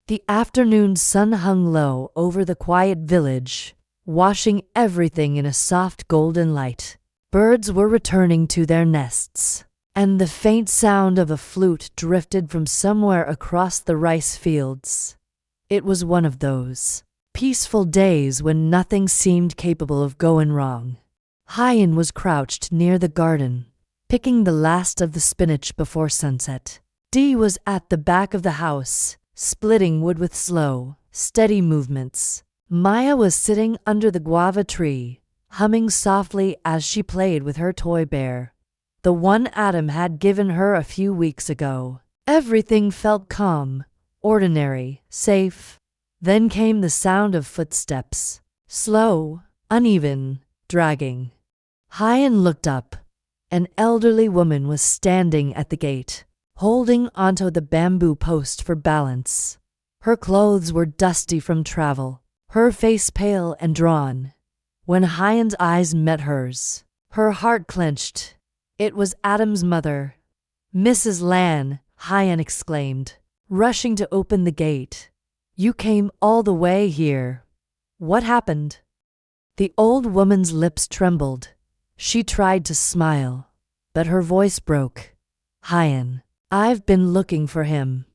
The afternoon sun hung low over the quiet village, washing everything in a soft golden light. Birds were returning to their nests, and the faint sound of a flute drifted from somewhere across the rice fields. It was one of those peaceful days when nothing seemed capable of going wrong. Huyen was crouched near the garden, picking the last of the spinach before sunset. Dee was at the back of the house, splitting wood with slow, steady movements. Maya was sitting under the guava tree, humming softly as she played with her toy bear, the one Adam had given her a few weeks ago. Everything felt calm, ordinary, safe. Then came the sound of footsteps, slow, uneven, dragging. Huyen looked up. An elderly woman was standing at the gate, holding onto the bamboo post for balance. Her clothes were dusty from travel, her face pale and drawn. When Huyen's eyes met hers, her heart clenched. It was Adam's mother. "Mrs. Lan," Huyen exclaimed, rushing to open the gate. "You came all the way here. What happened?" The old woman's lips trembled. She tried to smile, but her voice broke. "Huyen, I've been looking for him.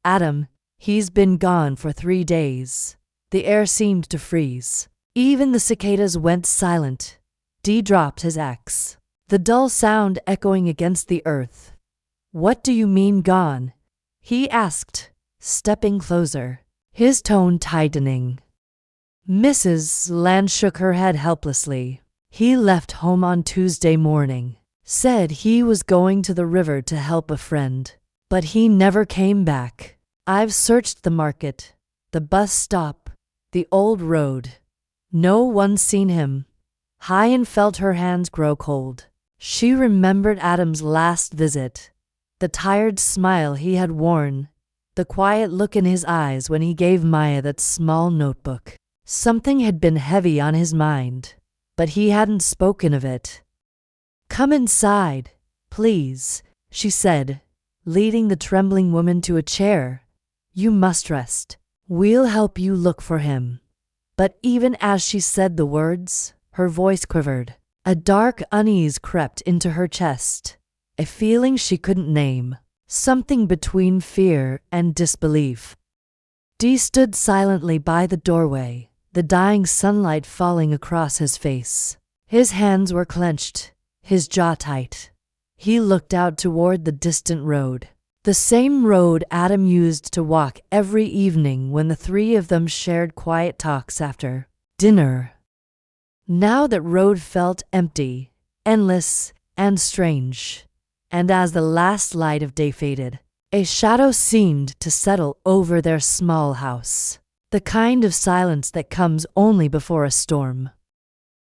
Adam, he's been gone for 3 days." The air seemed to freeze. Even the cicadas went silent. Dee dropped his axe, the dull sound echoing against the earth. "What do you mean gone?" he asked, stepping closer, his tone tightening. Mrs. Lan shook her head helplessly. "He left home on Tuesday morning. Said he was going to the river to help a friend. But he never came back. I've searched the market, the bus stop, the old road. No one's seen him." Huyen felt her hands grow cold. She remembered Adam's last visit, the tired smile he had worn, the quiet look in his eyes when he gave Maya that small notebook. Something had been heavy on his mind, but he hadn't spoken of it. "Come inside, please," she said, leading the trembling woman to a chair. "You must rest. We'll help you look for him." But even as she said the words, her voice quivered. A dark unease crept into her chest, a feeling she couldn't name, something between fear and disbelief. Dee stood silently by the doorway, the dying sunlight falling across his face. His hands were clenched, his jaw tight. He looked out toward the distant road, the same road Adam used to walk every evening when the three of them shared quiet talks after dinner. Now that road felt empty, endless, and strange, and as the last light of day faded, a shadow seemed to settle over their small house, the kind of silence that comes only before a storm.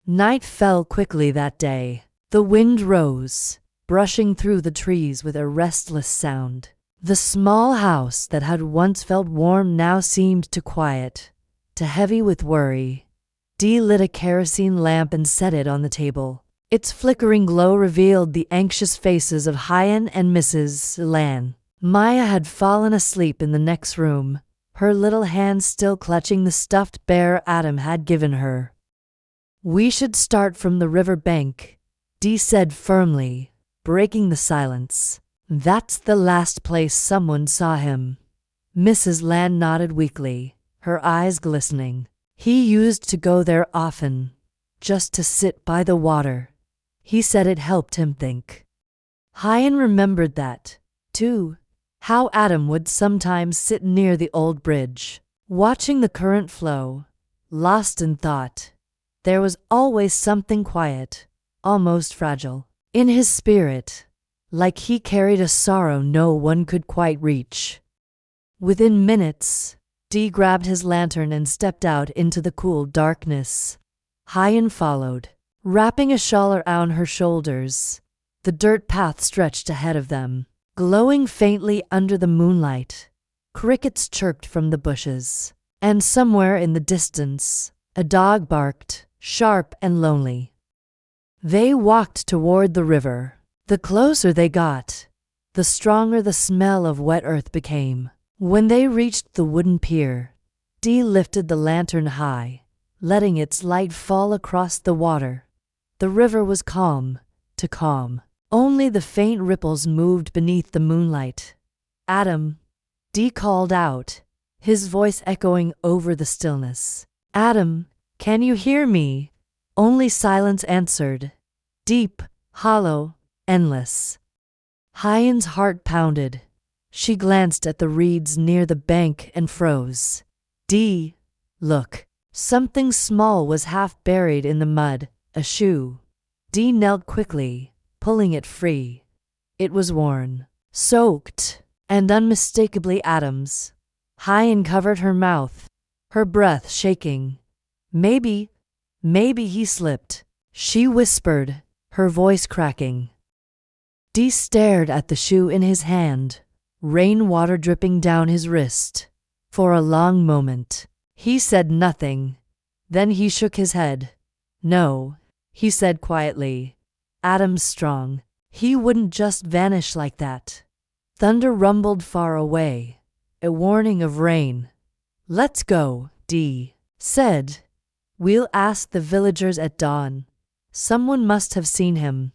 Night fell quickly that day. The wind rose, brushing through the trees with a restless sound. The small house that had once felt warm now seemed too quiet, too heavy with worry. Dee lit a kerosene lamp and set it on the table. Its flickering glow revealed the anxious faces of Huyen and Mrs. Lan. Maya had fallen asleep in the next room, her little hands still clutching the stuffed bear Adam had given her. "We should start from the river bank," Dee said firmly, breaking the silence. "That's the last place someone saw him." Mrs. Lan nodded weakly, her eyes glistening. "He used to go there often, just to sit by the water. He said it helped him think." Huyen remembered that, too. How Adam would sometimes sit near the old bridge, watching the current flow, lost in thought. There was always something quiet, almost fragile, in his spirit, like he carried a sorrow no one could quite reach. Within minutes, Dee grabbed his lantern and stepped out into the cool darkness. Huyen followed, wrapping a shawl around her shoulders. The dirt path stretched ahead of them, glowing faintly under the moonlight. Crickets chirped from the bushes, and somewhere in the distance, a dog barked, sharp and lonely. They walked toward the river. The closer they got, the stronger the smell of wet earth became. When they reached the wooden pier, Dee lifted the lantern high, letting its light fall across the water. The river was calm to calm. Only the faint ripples moved beneath the moonlight. "Adam," Dee called out, his voice echoing over the stillness. "Adam, can you hear me?" Only silence answered. Deep, hollow, endless. Huyen's heart pounded. She glanced at the reeds near the bank and froze. "Dee, look." Something small was half buried in the mud, a shoe. Dee knelt quickly, pulling it free. It was worn, soaked, and unmistakably Adam's. Huyen covered her mouth, her breath shaking. Maybe he slipped," she whispered, her voice cracking. Dee stared at the shoe in his hand, rainwater dripping down his wrist. For a long moment, he said nothing. Then he shook his head. "No," he said quietly. "Adam's strong. He wouldn't just vanish like that." Thunder rumbled far away, a warning of rain. "Let's go," Dee said. "We'll ask the villagers at dawn. Someone must have seen him."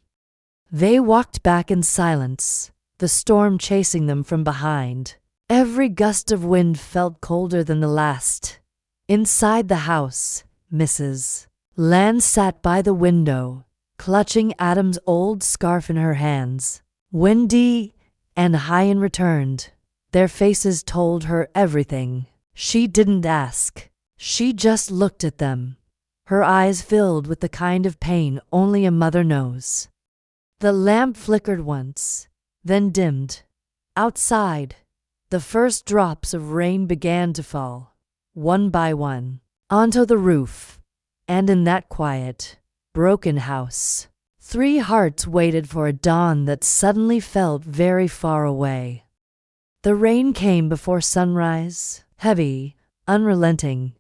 They walked back in silence, the storm chasing them from behind. Every gust of wind felt colder than the last. Inside the house, Mrs. Land sat by the window, clutching Adam's old scarf in her hands. When Dee and Huyen returned, their faces told her everything. She didn't ask. She just looked at them, her eyes filled with the kind of pain only a mother knows. The lamp flickered once, then dimmed. Outside, the first drops of rain began to fall, one by one, onto the roof. And in that quiet, broken house, 3 hearts waited for a dawn that suddenly felt very far away. The rain came before sunrise, heavy, unrelenting.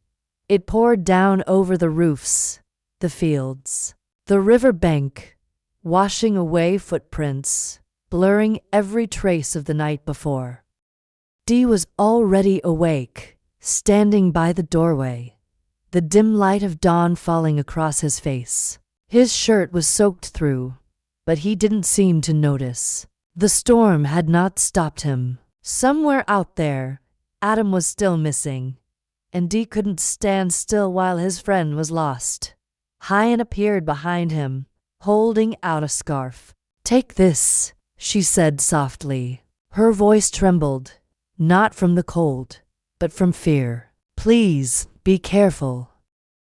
It poured down over the roofs, the fields, the river bank, washing away footprints, blurring every trace of the night before. Dee was already awake, standing by the doorway, the dim light of dawn falling across his face. His shirt was soaked through, but he didn't seem to notice. The storm had not stopped him. Somewhere out there, Adam was still missing, and Dee couldn't stand still while his friend was lost. Huyen appeared behind him, holding out a scarf. "Take this," she said softly. Her voice trembled, not from the cold, but from fear. "Please, be careful."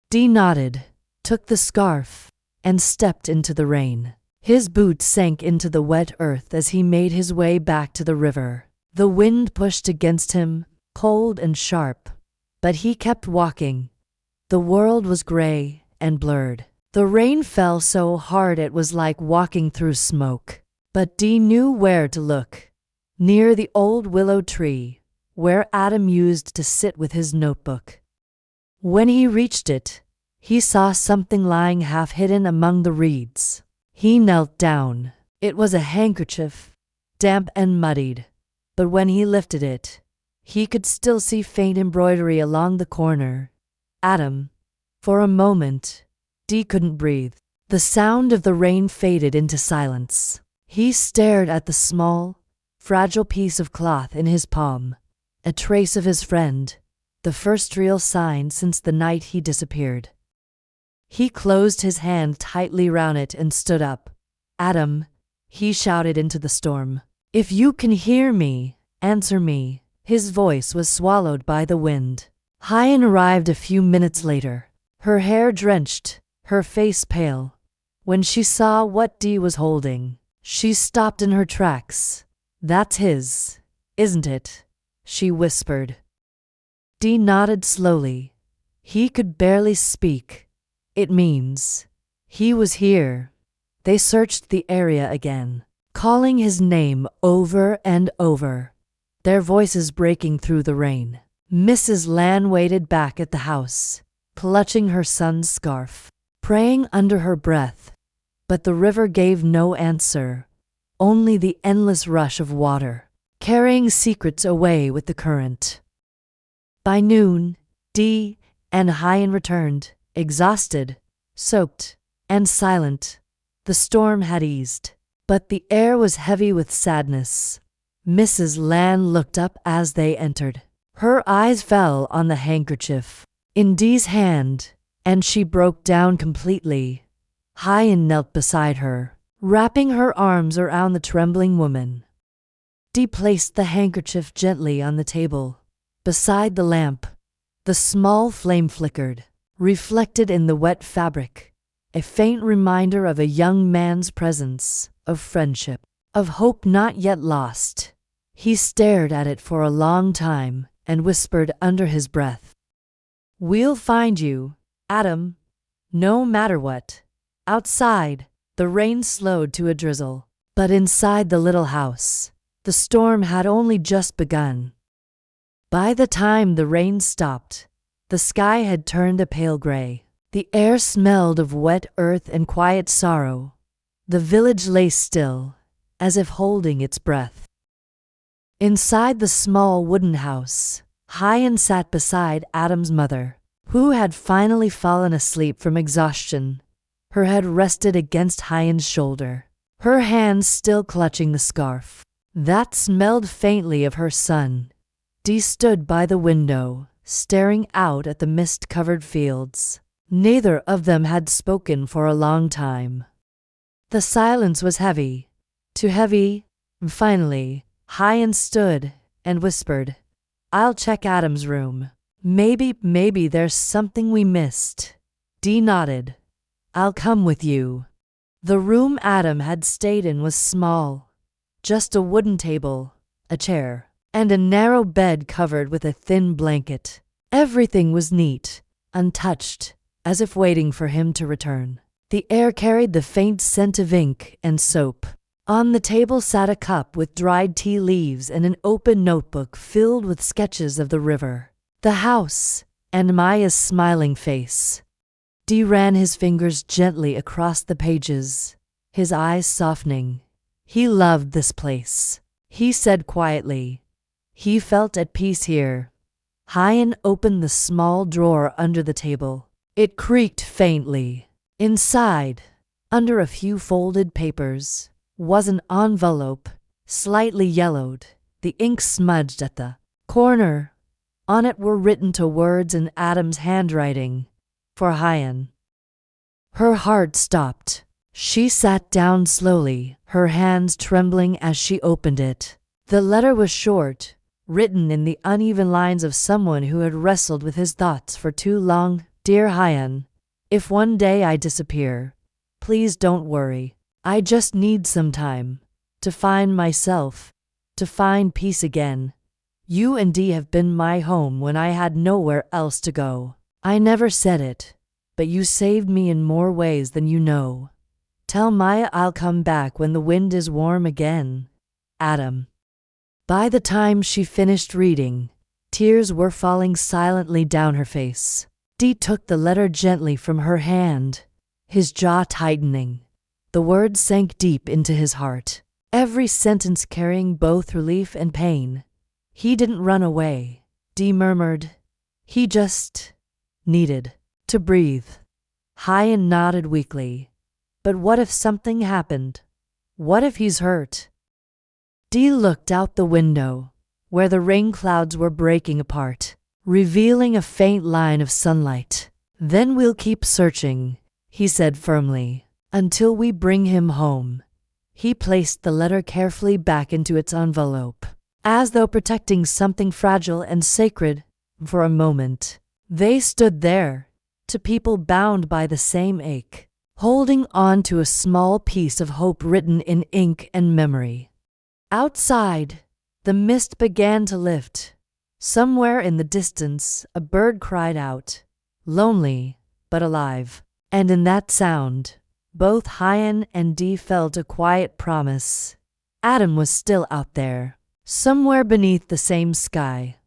Dee nodded, took the scarf, and stepped into the rain. His boots sank into the wet earth as he made his way back to the river. The wind pushed against him, cold and sharp, but he kept walking. The world was gray and blurred. The rain fell so hard it was like walking through smoke. But Dee knew where to look. Near the old willow tree, where Adam used to sit with his notebook. When he reached it, he saw something lying half hidden among the reeds. He knelt down. It was a handkerchief, damp and muddied, but when he lifted it, he could still see faint embroidery along the corner. "Adam." For a moment, Dee couldn't breathe. The sound of the rain faded into silence. He stared at the small, fragile piece of cloth in his palm, a trace of his friend, the first real sign since the night he disappeared. He closed his hand tightly round it and stood up. "Adam," he shouted into the storm. "If you can hear me, answer me." His voice was swallowed by the wind. Huyen arrived a few minutes later, her hair drenched, her face pale. When she saw what Dee was holding, she stopped in her tracks. "That's his, isn't it?" she whispered. Dee nodded slowly. He could barely speak. "It means he was here." They searched the area again, calling his name over and over, their voices breaking through the rain. Mrs. Lan waited back at the house, clutching her son's scarf, praying under her breath. But the river gave no answer, only the endless rush of water. carrying secrets away with the current. By noon, Dee and Huyen returned, exhausted, soaked, and silent. The storm had eased, but the air was heavy with sadness. Mrs. Lan looked up as they entered. Her eyes fell on the handkerchief in Dee's hand, and she broke down completely. Huyen knelt beside her, wrapping her arms around the trembling woman. Dee placed the handkerchief gently on the table, beside the lamp. The small flame flickered, reflected in the wet fabric, a faint reminder of a young man's presence, of friendship, of hope not yet lost. He stared at it for a long time and whispered under his breath, "We'll find you, Adam, no matter what." Outside, the rain slowed to a drizzle, but inside the little house, the storm had only just begun. By the time the rain stopped, the sky had turned a pale gray. The air smelled of wet earth and quiet sorrow. The village lay still, as if holding its breath. Inside the small wooden house, Huyen sat beside Adam's mother, who had finally fallen asleep from exhaustion. Her head rested against Huyen's shoulder, her hands still clutching the scarf that smelled faintly of her son. Dee stood by the window, staring out at the mist-covered fields. Neither of them had spoken for a long time. The silence was heavy, too heavy. Finally, Huyen stood and whispered, "I'll check Adam's room. Maybe there's something we missed." Dee nodded. "I'll come with you." The room Adam had stayed in was small, just a wooden table, a chair, and a narrow bed covered with a thin blanket. Everything was neat, untouched, as if waiting for him to return. The air carried the faint scent of ink and soap. On the table sat a cup with dried tea leaves and an open notebook filled with sketches of the river, the house, and Maya's smiling face. Dee ran his fingers gently across the pages, his eyes softening. He loved this place, he said quietly. He felt at peace here. Huyen opened the small drawer under the table. It creaked faintly. Inside, under a few folded papers, was an envelope, slightly yellowed, the ink smudged at the corner. On it were written two words in Adam's handwriting, "For Huyen." Her heart stopped. She sat down slowly, her hands trembling as she opened it. The letter was short, written in the uneven lines of someone who had wrestled with his thoughts for too long. "Dear Huyen, if one day I disappear, please don't worry. I just need some time to find myself, to find peace again. You and Dee have been my home when I had nowhere else to go. I never said it, but you saved me in more ways than you know. Tell Maya I'll come back when the wind is warm again. Adam." By the time she finished reading, tears were falling silently down her face. Dee took the letter gently from her hand, his jaw tightening. The words sank deep into his heart, every sentence carrying both relief and pain. "He didn't run away," Dee murmured. "He just needed to breathe." Huyen nodded weakly. "But what if something happened? What if he's hurt?" Dee looked out the window, where the rain clouds were breaking apart, revealing a faint line of sunlight. "Then we'll keep searching," he said firmly, "until we bring him home." He placed the letter carefully back into its envelope, as though protecting something fragile and sacred. For a moment, they stood there, two people bound by the same ache, holding on to a small piece of hope written in ink and memory. Outside, the mist began to lift. Somewhere in the distance, a bird cried out, lonely but alive. And in that sound, both Huyen and Dee felt a quiet promise. Adam was still out there, somewhere beneath the same sky.